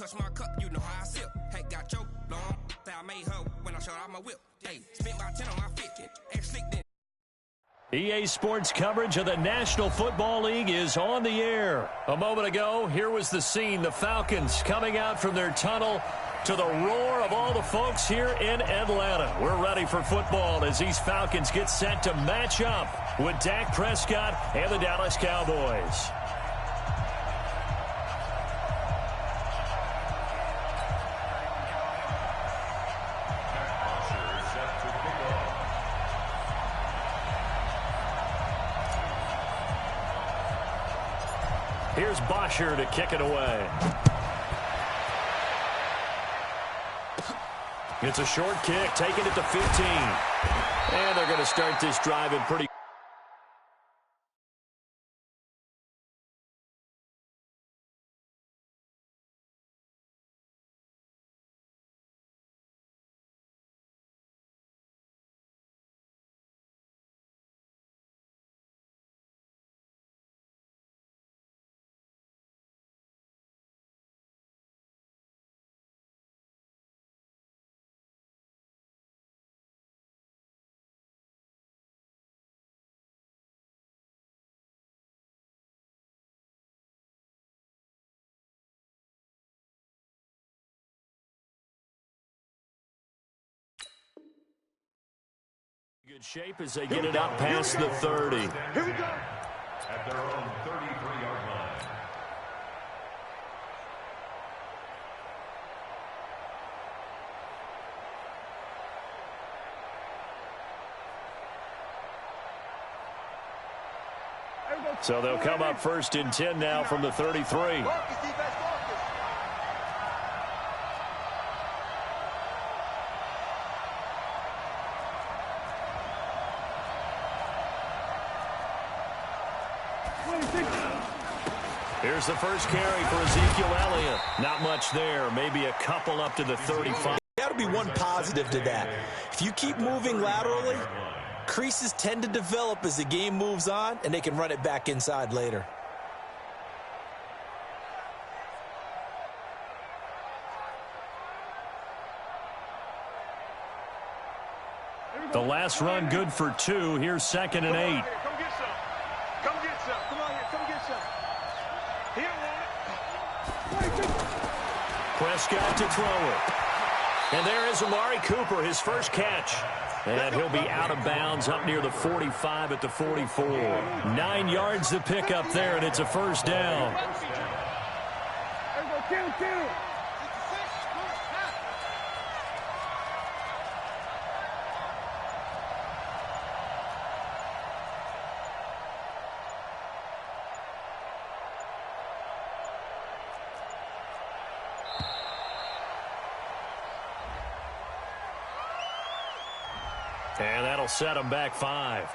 touch my cup, you know how I sip. Hey, got your long, I made her when I showed out my whip. Hey, spent my 10 on my 50, and slick then. EA Sports coverage of the National Football League is on the air. A moment ago, here was the scene. The Falcons coming out from their tunnel to the roar of all the folks here in Atlanta. We're ready for football as these Falcons get set to match up with Dak Prescott and the Dallas Cowboys. Here's Bosher to kick it away. It's a short kick, taking it to 15. And they're going to start this drive in pretty. Good shape as they get it up past the 30. Here we go. At their own 33-yard line. So they'll come up first and 10 now from the 33. Here's the first carry for Ezekiel Elliott. Not much there. Maybe a couple up to the 35. Got to be one positive to that. If you keep moving laterally, creases tend to develop as the game moves on, and they can run it back inside later. The last run good for 2. Here's 2nd and 8. Come get some. Come get some. Come on here. Come get some. He don't want it. Prescott to throw it. And there is Amari Cooper, his first catch. And he'll be out of bounds up near the 45 at the 44. 9 yards to pick up there, and it's a first down. Kill. And that'll set him back 5.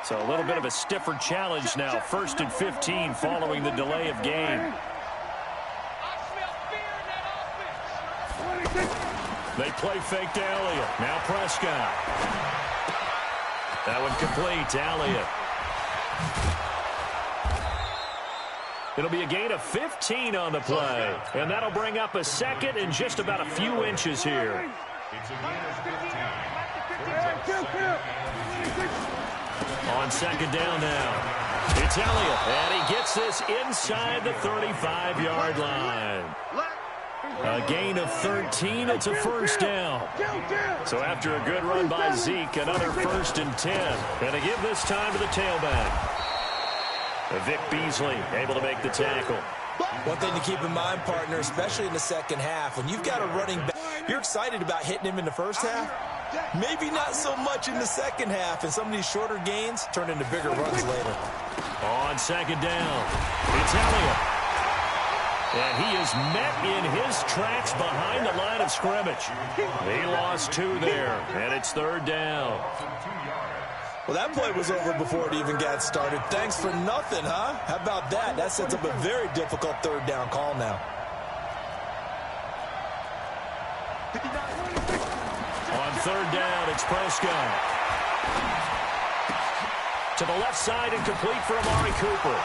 So a little bit of a stiffer challenge now. 1st and 15 following the delay of game. They play fake to Elliott. Now Prescott. That one complete to Elliott. It'll be a gain of 15 on the play. And that'll bring up a 2nd and just about a few inches here. It's a gain of 15. On 2nd down now. It's Elliott, and he gets this inside the 35-yard line. A gain of 13. It's a first down. So after a good run by Zeke, another 1st and 10. And to give this time to the tailback. Vic Beasley able to make the tackle. One thing to keep in mind, partner, especially in the second half, when you've got a running back, you're excited about hitting him in the first half. Maybe not so much in the second half, and some of these shorter gains turn into bigger runs later. On 2nd down, it's Elliott. And he is met in his tracks behind the line of scrimmage. He lost 2 there, and it's 3rd down. Well, that play was over before it even got started. Thanks for nothing, huh? How about that? That sets up a very difficult 3rd down call now. On 3rd down, it's Prescott. To the left side and complete for Amari Cooper.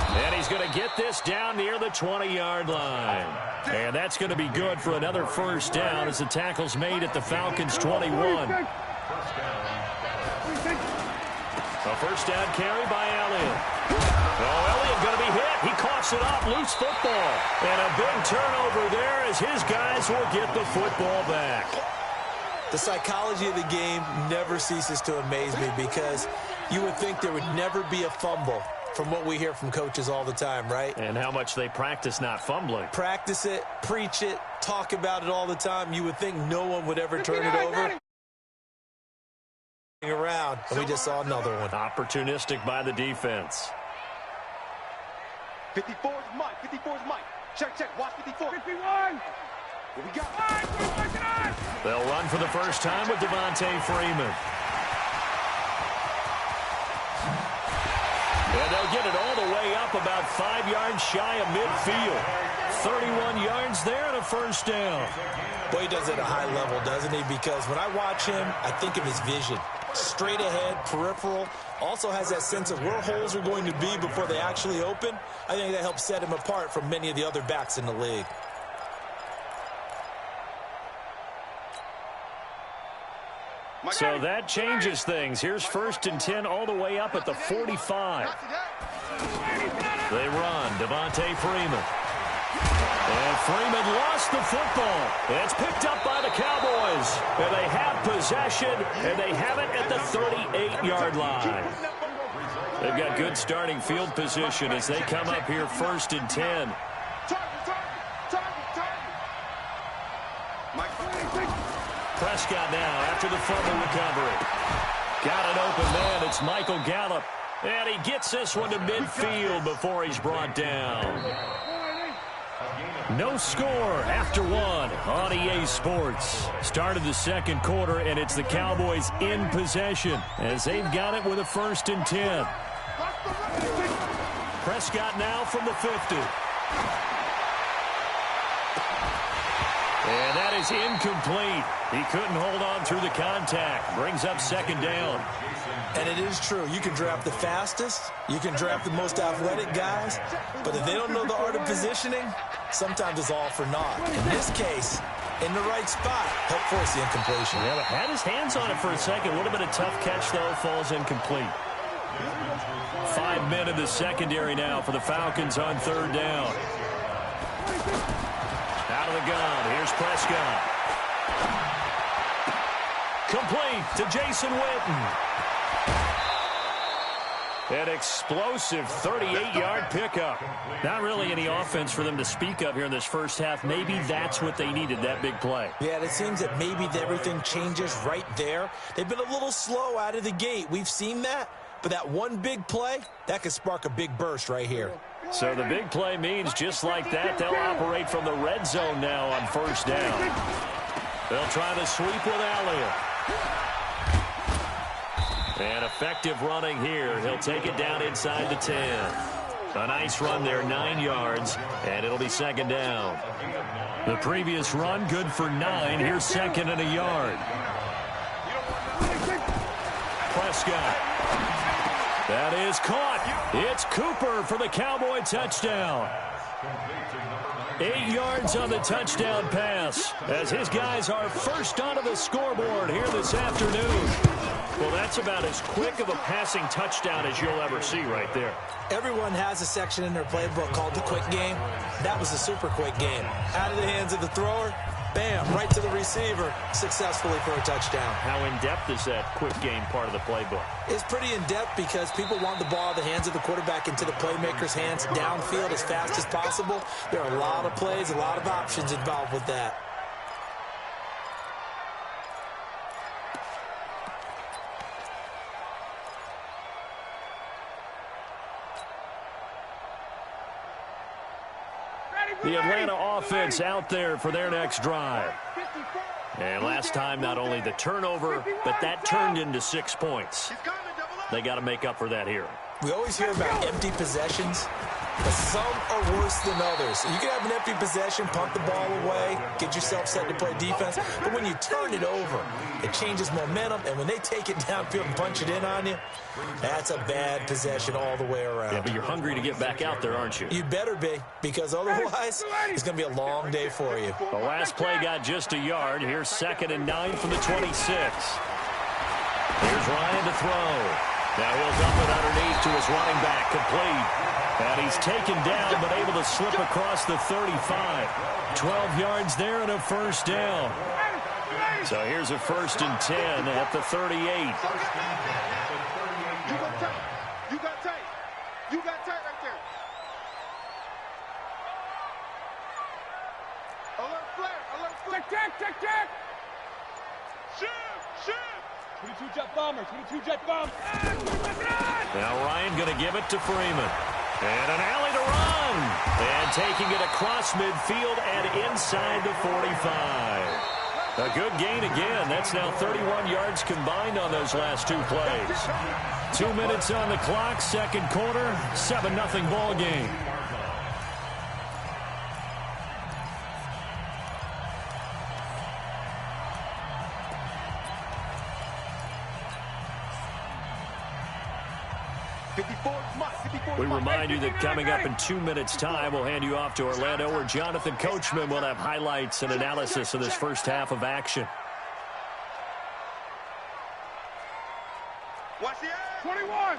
And he's going to get this down near the 20-yard line. And that's going to be good for another first down as the tackle's made at the Falcons' 21. A first down carry by Elliott. Oh, Elliott going to be hit. He coughs it up. Loose football. And a big turnover there as his guys will get the football back. The psychology of the game never ceases to amaze me because you would think there would never be a fumble from what we hear from coaches all the time, right? And how much they practice not fumbling. Practice it, preach it, talk about it all the time. You would think no one would ever turn it over. Around, and we just saw another one. Opportunistic by the defense. 54 is Mike. 54 is Mike. Check, check. Watch 54. 51. What we got? They'll run for the first time with Devontae Freeman. And they'll get it all the way up about 5 yards shy of midfield. 31 yards there and a first down. Boy, he does it at a high level, doesn't he? Because when I watch him, I think of his vision. Straight ahead, peripheral. Also has that sense of where holes are going to be before they actually open. I think that helps set him apart from many of the other backs in the league. So that changes things. Here's 1st and 10 all the way up at the 45. They run. Devontae Freeman. And Freeman lost the football. It's picked up by the Cowboys. And they have possession, and they have it at the 38-yard line. They've got good starting field position as they come up here 1st and 10. Prescott now after the fumble recovery. Got an open man. It's Michael Gallup. And he gets this one to midfield before he's brought down. No score after one on EA Sports. Start of the second quarter, and it's the Cowboys in possession as they've got it with a 1st and 10. Prescott now from the 50. And that is incomplete. He couldn't hold on through the contact. Brings up 2nd down. And it is true. You can draft the fastest. You can draft the most athletic guys. But if they don't know the art of positioning, sometimes it's all for naught. In this case, in the right spot, help force the incompletion. Yeah, but had his hands on it for a second. Would have been a tough catch, though. Falls incomplete. 5 men in the secondary now for the Falcons on 3rd down. Out of the gun. Here's Prescott. Complete to Jason Witten. An explosive 38-yard pickup. Not really any offense for them to speak of here in this first half. Maybe that's what they needed, that big play. Yeah, it seems that maybe everything changes right there. They've been a little slow out of the gate. We've seen that. But that one big play, that could spark a big burst right here. So the big play means just like that, they'll operate from the red zone now on 1st down. They'll try the sweep with Elliott. And effective running here. He'll take it down inside the 10. A nice run there, 9 yards, and it'll be 2nd down. The previous run, good for 9. Here's 2nd and a yard. Prescott. That is caught. It's Cooper for the Cowboy touchdown. 8 yards on the touchdown pass as his guys are first onto the scoreboard here this afternoon. Well, that's about as quick of a passing touchdown as you'll ever see right there. Everyone has a section in their playbook called the quick game. That was a super quick game. Out of the hands of the thrower, bam, right to the receiver, successfully for a touchdown. How in-depth is that quick game part of the playbook? It's pretty in-depth because people want the ball out of the hands of the quarterback into the playmaker's hands downfield as fast as possible. There are a lot of plays, a lot of options involved with that. The Atlanta offense out there for their next drive. And last time, not only the turnover, but that turned into 6 points. They got to make up for that here. We always hear about empty possessions. Some are worse than others. You can have an empty possession, punt the ball away, get yourself set to play defense. But when you turn it over, it changes momentum. And when they take it downfield and punch it in on you, that's a bad possession all the way around. Yeah, but you're hungry to get back out there, aren't you? You better be, because otherwise it's going to be a long day for you. The last play got just a yard. Here's 2nd and 9 from the 26. Here's Ryan to throw. Now he'll dump it underneath to his running back, complete. And he's taken down, but able to slip across the 35. 12 yards there and a first down. So here's a 1st and 10 at the 38. You got tight. You got tight. You got tight right there. Alert flare. Alert flare. Check. Shoot. 22 jet bomber. Now Ryan going to give it to Freeman. And an alley to run. And taking it across midfield and inside the 45. A good gain again. That's now 31 yards combined on those last 2 plays. 2 minutes on the clock, 2nd quarter, 7-0 ball game. We remind you that coming up in 2 minutes' time, we'll hand you off to Orlando, where Jonathan Coachman will have highlights and analysis of this first half of action. Watch the air. 21.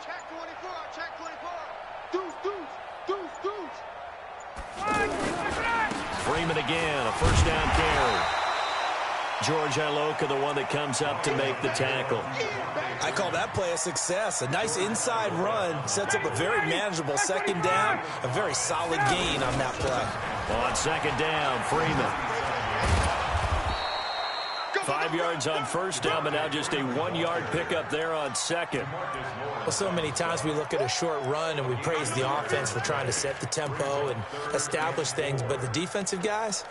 Check 24. Check 24. Deuce. Freeman again, a first down carry. George Iloka, the one that comes up to make the tackle. I call that play a success. A nice inside run sets up a very manageable 2nd down. A very solid gain on that play. On 2nd down, Freeman. 5 yards on 1st down, but now just a 1-yard pickup there on 2nd. Well, so many times we look at a short run and we praise the offense for trying to set the tempo and establish things, but the defensive guys,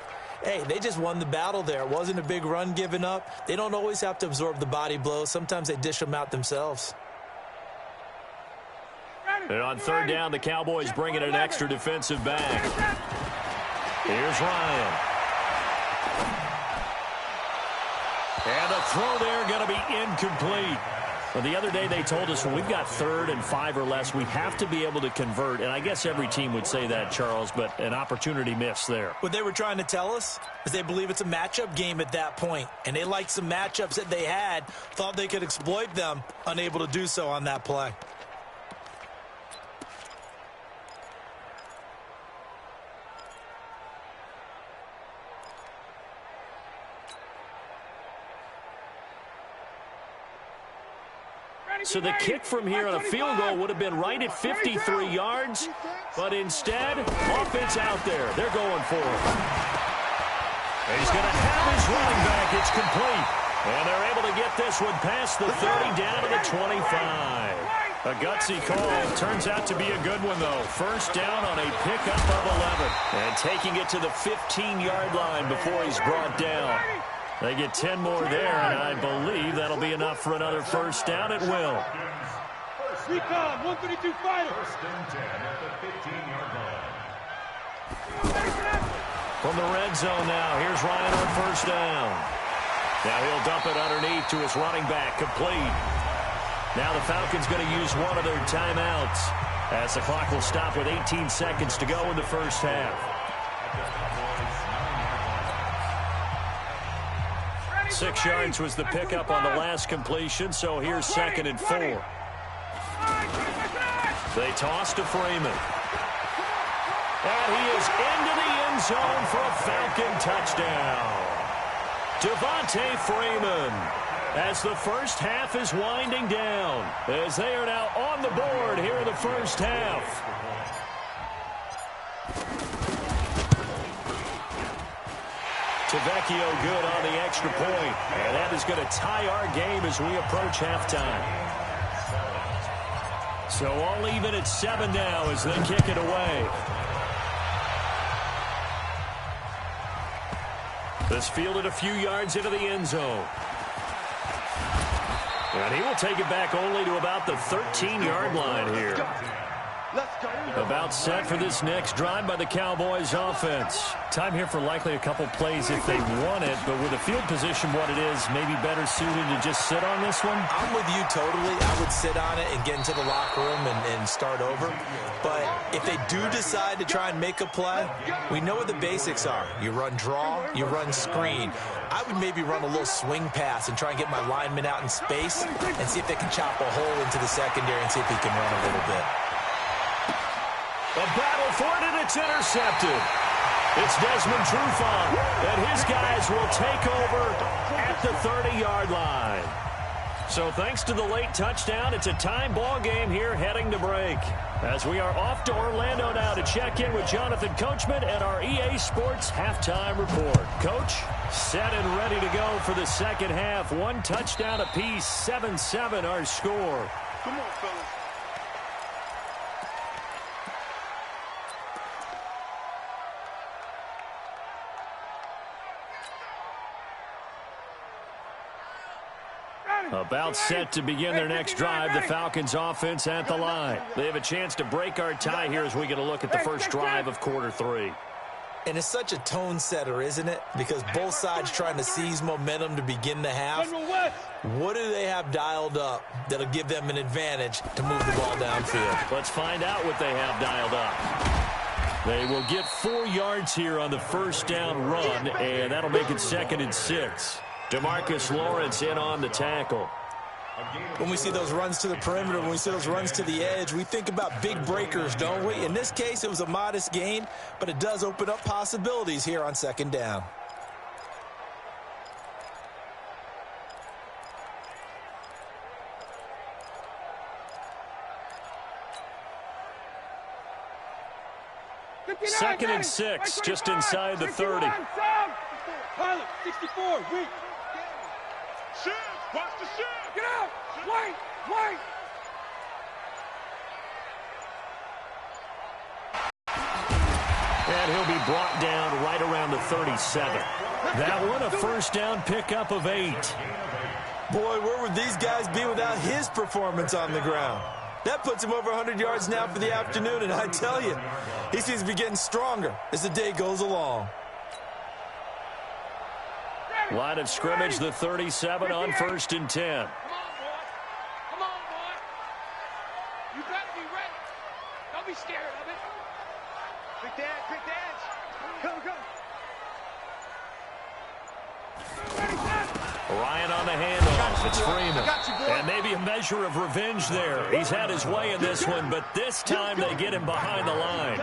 hey, they just won the battle there. It wasn't a big run given up. They don't always have to absorb the body blows. Sometimes they dish them out themselves. And on 3rd down, the Cowboys bring in an extra defensive back. Here's Ryan. And the throw there going to be incomplete. Well, the other day they told us when we've got 3rd and 5 or less, we have to be able to convert. And I guess every team would say that, Charles, but an opportunity missed there. What they were trying to tell us is they believe it's a matchup game at that point. And they liked some matchups that they had, thought they could exploit them, unable to do so on that play. So the kick from here on a field goal would have been right at 53 yards, but instead, offense out there. They're going for it. And he's going to have his running back. It's complete. And they're able to get this one past the 30 down to the 25. A gutsy call. Turns out to be a good one, though. First down on a pickup of 11. And taking it to the 15-yard line before he's brought down. They get 10 more there, and I believe that'll be enough for another first down. It will. Recon, 132 fighter. First and 10 at the 15-yard line. From the red zone now, here's Ryan on first down. Now he'll dump it underneath to his running back, complete. Now the Falcons going to use one of their timeouts as the clock will stop with 18 seconds to go in the first half. 6 yards was the pickup on the last completion, so here's 2nd and 4. They toss to Freeman. And he is into the end zone for a Falcon touchdown. Devontae Freeman, as the first half is winding down, as they are now on the board here in the first half. Tavecchio good on the extra point, and that is going to tie our game as we approach halftime. So all even at 7 now as they kick it away. This fielded a few yards into the end zone. And he will take it back only to about the 13-yard line here. About set for this next drive by the Cowboys offense. Time here for likely a couple plays if they want it, but with the field position what it is, maybe better suited to just sit on this one? I'm with you totally. I would sit on it and get into the locker room and start over. But if they do decide to try and make a play, we know what the basics are. You run draw, you run screen. I would maybe run a little swing pass and try and get my lineman out in space and see if they can chop a hole into the secondary and see if he can run a little bit. A battle for it, and it's intercepted. It's Desmond Trufant, and his guys will take over at the 30-yard line. So thanks to the late touchdown, it's a time ball game here heading to break. As we are off to Orlando now to check in with Jonathan Coachman and our EA Sports halftime report. Coach, set and ready to go for the second half. One touchdown apiece, 7-7 our score. Come on, fellas. About set to begin their next drive, the Falcons offense at the line. They have a chance to break our tie here as we get a look at the first drive of quarter three. And it's such a tone setter, isn't it? Because both sides trying to seize momentum to begin the half. What do they have dialed up that'll give them an advantage to move the ball downfield? Let's find out what they have dialed up. They will get 4 yards here on the first down run, and that'll make it 2nd and 6. DeMarcus Lawrence in on the tackle. When we see those runs to the perimeter, when we see those runs to the edge, we think about big breakers, don't we? In this case, it was a modest gain, but it does open up possibilities here on 2nd down. Second and 6, just inside the 30. Pilot, 64, weak. Shift, watch the shift. Get out, wait. And he'll be brought down right around the 37. That one a first down pickup of 8. Boy, where would these guys be without his performance on the ground? That puts him over 100 yards now for the afternoon, and I tell you, he seems to be getting stronger as the day goes along. Line of scrimmage, the 37 on 1st and 10. Come on, boy. You better be ready. Don't be scared of it. Quick dance. Go. Ryan on the handoff. It's Freeman. And maybe a measure of revenge there. He's had his way in this one, but this time they get him behind the line.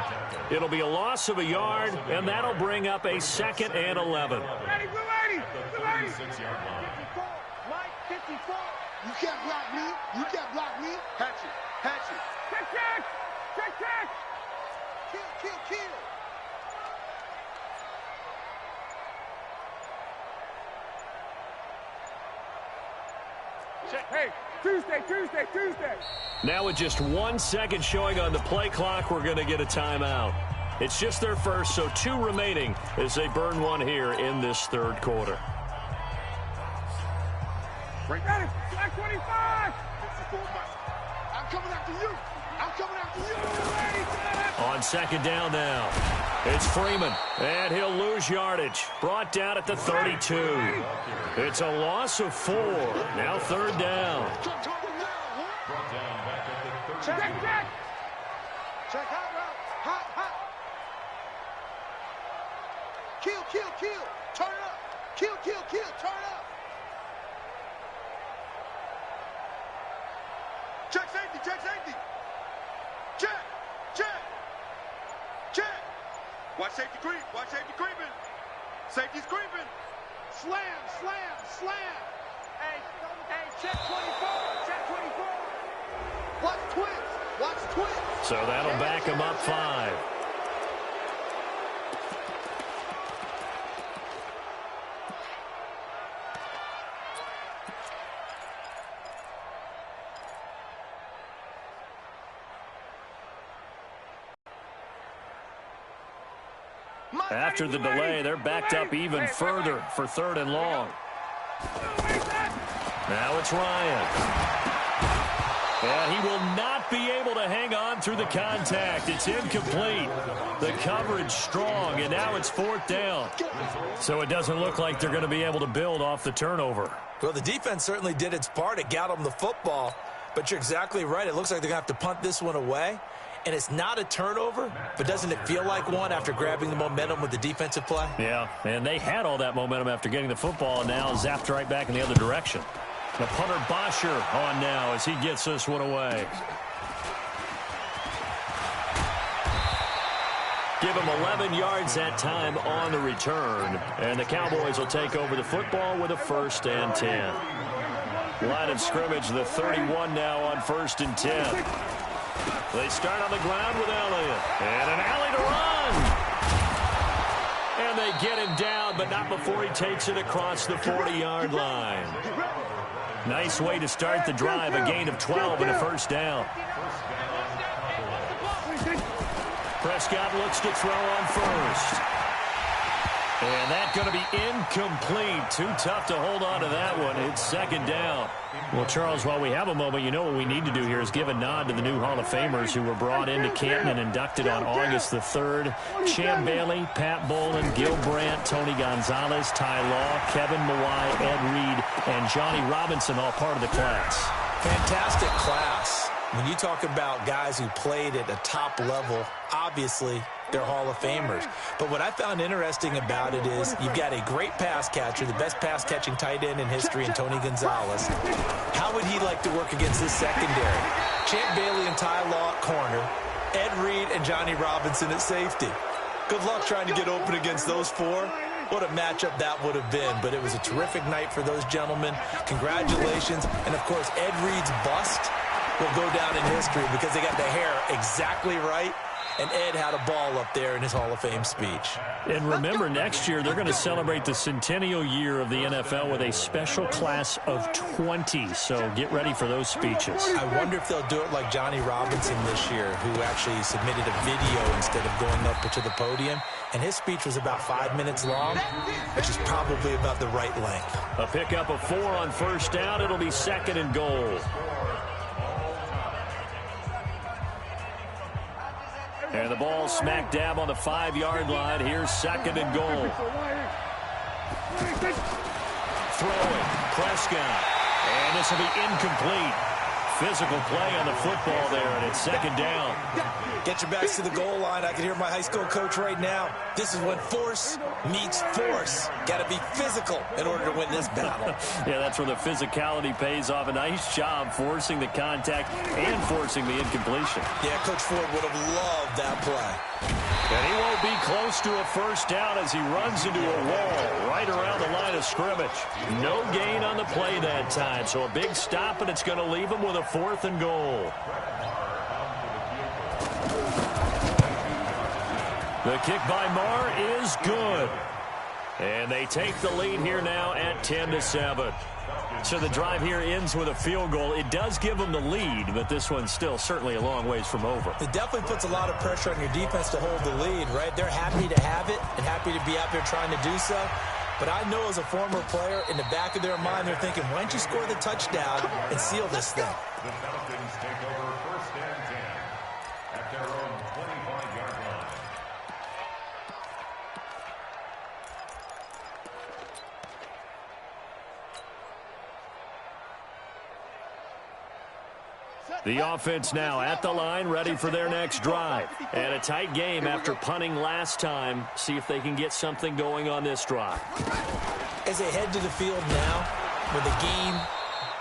It'll be a loss of a yard, and that'll bring up a 2nd and 11. Ready. 56-yard line. 54, Mike, 54. You can't block me. Hatchet. Check. Kill. Hey, Tuesday. Now with just 1 second showing on the play clock, we're going to get a timeout. It's just their first, so 2 remaining as they burn one here in this 3rd quarter. Ready, Black 25. I'm coming after you. On 2nd down now, it's Freeman, and he'll lose yardage. Brought down at the 32. It's a loss of 4. Now 3rd down. Brought down back at the 32. Check hot route. Hot. Kill. Turn it up. Kill. Turn it up. Check safety. Check. Watch safety creeping. Safety's creeping. Slam. Hey, check 24. Watch twins. So that'll back him up 5. After the delay, they're backed up even further for 3rd and long. Now it's Ryan. And he will not be able to hang on through the contact. It's incomplete. The coverage strong, and now it's 4th down. So it doesn't look like they're going to be able to build off the turnover. Well, the defense certainly did its part. It got them the football. But you're exactly right. It looks like they're going to have to punt this one away. And it's not a turnover, but doesn't it feel like one after grabbing the momentum with the defensive play? Yeah, and they had all that momentum after getting the football, and now zapped right back in the other direction. The punter Bosher on now as he gets this one away. Give him 11 yards that time on the return. And the Cowboys will take over the football with a 1st and 10. Line of scrimmage, the 31 now on 1st and 10. They start on the ground with Elliott. And an alley to run. And they get him down, but not before he takes it across the 40-yard line. Nice way to start the drive, a gain of 12 and a 1st down. Prescott looks to throw on 1st. And that's going to be incomplete. Too tough to hold on to that one. It's 2nd down. Well, Charles, while we have a moment, you know what we need to do here is give a nod to the new Hall of Famers who were brought into Canton and inducted on August the 3rd. Champ Bailey, Pat Bolin, Gil Brandt, Tony Gonzalez, Ty Law, Kevin Mawai, Ed Reed, and Johnny Robinson, all part of the class. Fantastic class. When you talk about guys who played at a top level, obviously they're Hall of Famers. But what I found interesting about it is you've got a great pass catcher, the best pass-catching tight end in history, in Tony Gonzalez. How would he like to work against this secondary? Champ Bailey and Ty Law at corner, Ed Reed and Johnny Robinson at safety. Good luck trying to get open against those 4. What a matchup that would have been. But it was a terrific night for those gentlemen. Congratulations. And, of course, Ed Reed's bust will go down in history because they got the hair exactly right, and Ed had a ball up there in his Hall of Fame speech. And remember, next year they're going to celebrate the centennial year of the NFL with a special class of 20, so get ready for those speeches. I wonder if they'll do it like Johnny Robinson this year, who actually submitted a video instead of going up to the podium, and his speech was about 5 minutes long, which is probably about the right length. A pickup of 4 on 1st down. It'll be 2nd and goal. And the ball smack dab on the 5-yard line. Here's 2nd and goal. Throwing, Prescott. And this will be incomplete. Physical play on the football there, and it's 2nd down. Get your backs to the goal line. I can hear my high school coach right now. This is when force meets force. Got to be physical in order to win this battle. Yeah, that's where the physicality pays off. A nice job forcing the contact and forcing the incompletion. Yeah, Coach Ford would have loved that play. And he won't be close to a 1st down as he runs into a wall right around the line of scrimmage. No gain on the play that time, so a big stop, and it's going to leave him with a 4th and goal. The kick by Marr is good. And they take the lead here now at 10-7. So the drive here ends with a field goal. It does give them the lead, but this one's still certainly a long ways from over. It definitely puts a lot of pressure on your defense to hold the lead, right? They're happy to have it and happy to be out there trying to do so. But I know as a former player, in the back of their mind, they're thinking, why don't you score the touchdown and seal this thing? The Falcons take over 1st and 10 at their own 25-yard line. The offense now at the line, ready for their next drive. And a tight game after punting last time. See if they can get something going on this drive. As they head to the field now, with the game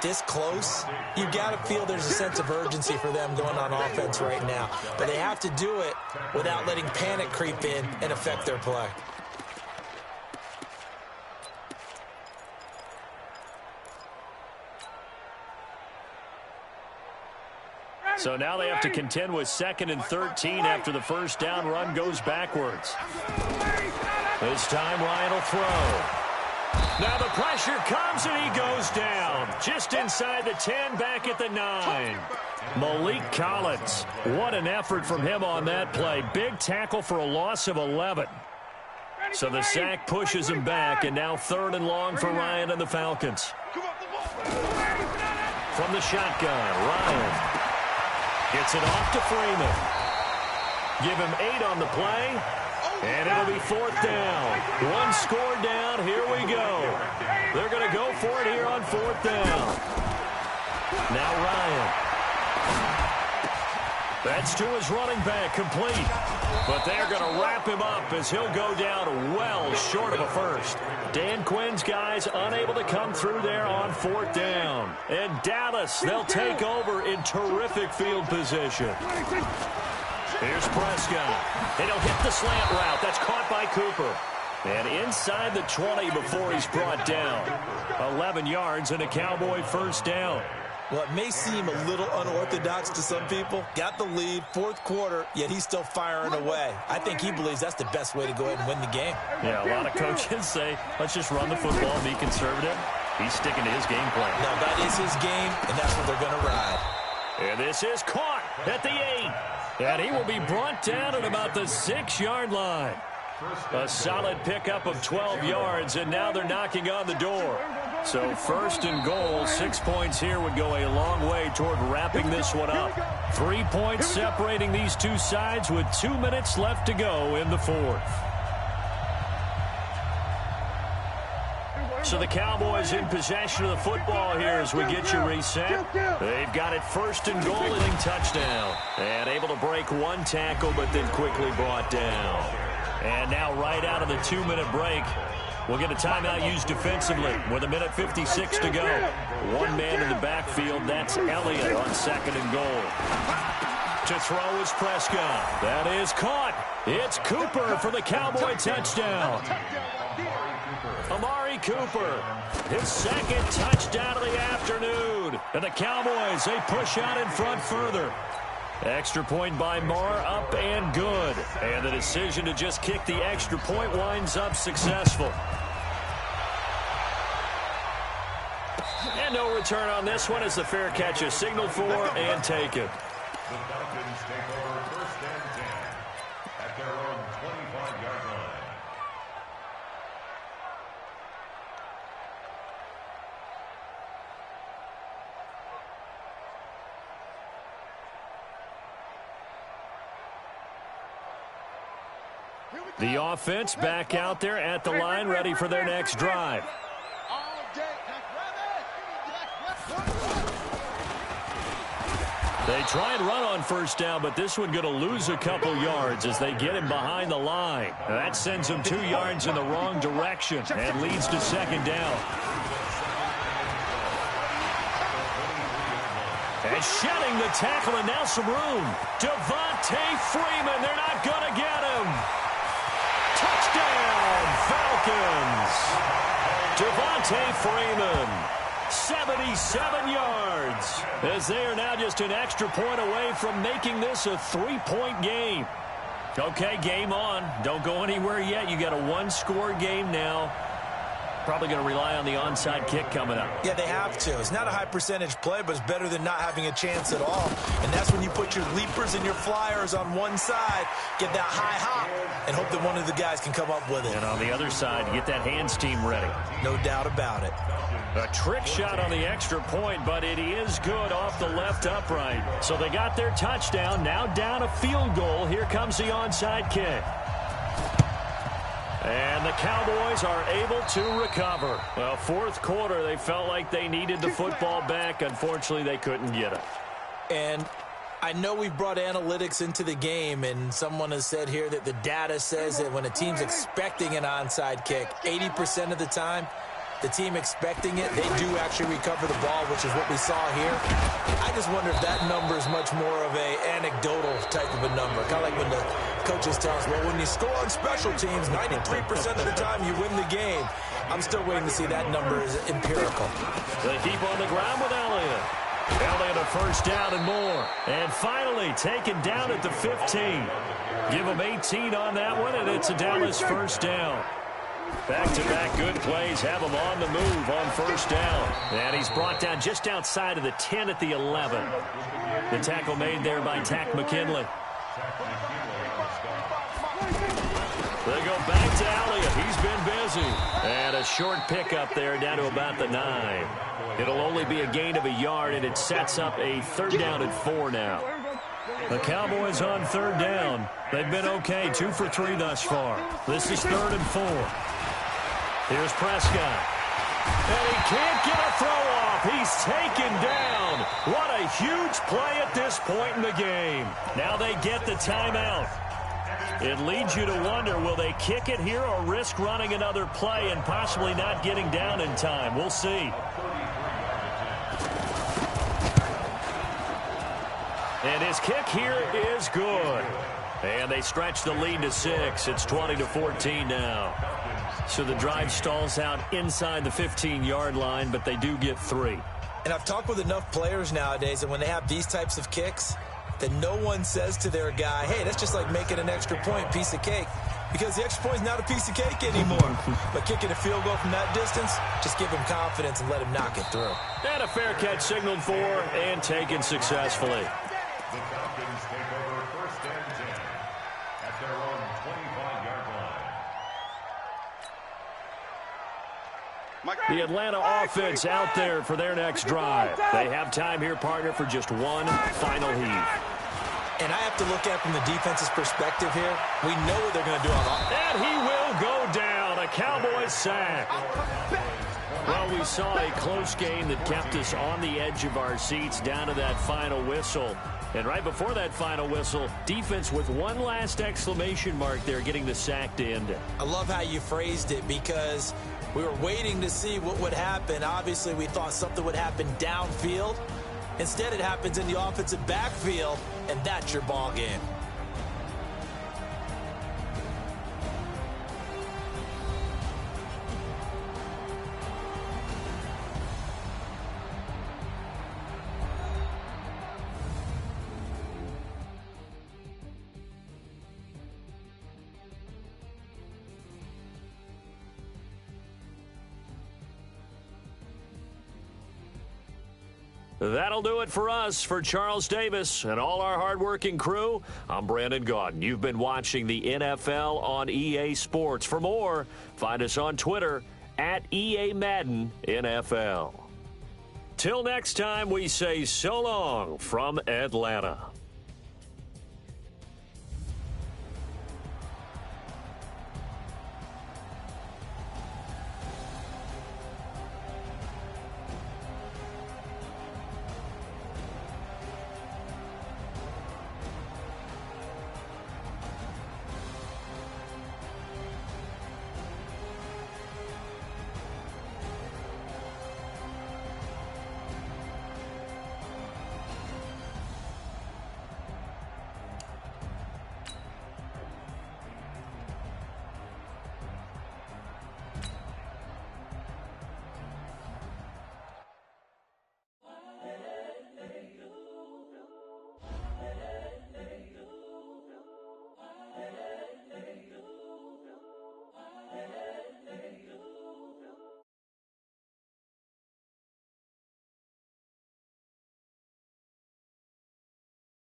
this close, you've got to feel there's a sense of urgency for them going on offense right now. But they have to do it without letting panic creep in and affect their play. So now they have to contend with 2nd and 13 after the 1st down run goes backwards. This time Ryan will throw. Now the pressure comes and he goes down. Just inside the 10, back at the 9. Malik Collins. What an effort from him on that play. Big tackle for a loss of 11. So the sack pushes him back, and now 3rd and long for Ryan and the Falcons. From the shotgun, Ryan gets it off to Freeman. Give him 8 on the play, and it'll be 4th down. 1 score down. Here we go. They're going to go for it here on 4th down. Now Ryan. That's to his running back, complete. But they're going to wrap him up as he'll go down well short of a first. Dan Quinn's guys unable to come through there on 4th down. And Dallas, they'll take over in terrific field position. Here's Prescott. And he'll hit the slant route. That's caught by Cooper. And inside the 20 before he's brought down. 11 yards and a Cowboy first down. Well, it may seem a little unorthodox to some people. Got the lead, 4th quarter, yet he's still firing away. I think he believes that's the best way to go ahead and win the game. Yeah, a lot of coaches say, let's just run the football and be conservative. He's sticking to his game plan. Now, that is his game, and that's what they're going to ride. And this is caught at the 8. And he will be brought down at about the 6-yard line. A solid pickup of 12 yards, and now they're knocking on the door. So 1st and goal, 6 points here would go a long way toward wrapping this one up. 3 points separating these two sides with 2 minutes left to go in the 4th. So the Cowboys in possession of the football here as we get you reset. They've got it 1st and goal, leading touchdown. And able to break 1 tackle, but then quickly brought down. And now right out of the 2-minute break, we'll get a timeout used defensively with 1:56 to go. 1 man in the backfield. That's Elliott on 2nd and goal. To throw is Prescott. That is caught. It's Cooper for the Cowboy touchdown. Amari Cooper, his 2nd touchdown of the afternoon. And the Cowboys, they push out in front further. Extra point by Marr, up and good. And the decision to just kick the extra point winds up successful. And no return on this one as the fair catch is signaled for and taken. The Falcons take over 1st and 10 at their own 25-yard line. The offense back out there at the line, ready for their next drive. They try and run on 1st down, but this one going to lose a couple yards as they get him behind the line. That sends him 2 yards in the wrong direction and leads to 2nd down. And shedding the tackle, and now some room. Devontae Freeman, they're not going to get him. Touchdown, Falcons. Devontae Freeman, 77 yards, as they are now just an extra point away from making this a 3-point game. Okay, game on. Don't go anywhere yet. You got a 1-score game now. Probably going to rely on the onside kick coming up. Yeah, they have to. It's not a high percentage play, but it's better than not having a chance at all. And that's when you put your leapers and your flyers on one side, get that high hop, and hope that one of the guys can come up with it. And on the other side, get that hands team ready. No doubt about it. A trick shot on the extra point, but it is good off the left upright. So they got their touchdown, now down a field goal. Here comes the onside kick. And the Cowboys are able to recover. Well, 4th quarter, they felt like they needed the football back. Unfortunately, they couldn't get it. And I know we've brought analytics into the game, and someone has said here that the data says that when a team's expecting an onside kick, 80% of the time, the team expecting it, they do actually recover the ball, which is what we saw here. I just wonder if that number is much more of a anecdotal type of a number. Kind of like when the coaches tell us, well, when you score on special teams, 93% of the time you win the game. I'm still waiting to see that number is empirical. They keep on the ground with Elliott. Elliott a 1st down and more. And finally taken down at the 15. Give them 18 on that one, and it's a Dallas 1st down. Back-to-back good plays have him on the move on 1st down. And he's brought down just outside of the 10 at the 11. The tackle made there by Tack McKinley. They go back to Elliott. He's he's been busy. And a short pickup there down to about the 9. It'll only be a gain of a yard, and it sets up a 3rd down and 4 now. The Cowboys on 3rd down. They've been okay, 2 for 3 thus far. This is 3rd and 4. Here's Prescott. And he can't get a throw off. He's taken down. What a huge play at this point in the game. Now they get the timeout. It leads you to wonder, will they kick it here or risk running another play and possibly not getting down in time? We'll see. And his kick here is good. And they stretch the lead to 6. It's 20-14 now. So the drive stalls out inside the 15-yard line, but they do get 3. And I've talked with enough players nowadays that when they have these types of kicks, that no one says to their guy, hey, that's just like making an extra point, piece of cake. Because the extra point is not a piece of cake anymore. But kicking a field goal from that distance, just give him confidence and let him knock it through. And a fair catch signaled for and taken successfully. The Falcons take over 1st and 10 at their own 25-yard line. The Atlanta offense out there for their next drive. They have time here, partner, for just one final heave. And I have to look at it from the defense's perspective here. We know what they're going to do on offense. And he will go down. A Cowboys sack. Well, we saw a close game that kept us on the edge of our seats down to that final whistle. And right before that final whistle, defense with one last exclamation mark there, getting the sack to end it. I love how you phrased it, because we were waiting to see what would happen. Obviously, we thought something would happen downfield. Instead, it happens in the offensive backfield, and that's your ball game. That'll do it for us. For Charles Davis and all our hardworking crew, I'm Brandon Gaudin. You've been watching the NFL on EA Sports. For more, find us on Twitter at EA Madden NFL. Till next time, we say so long from Atlanta.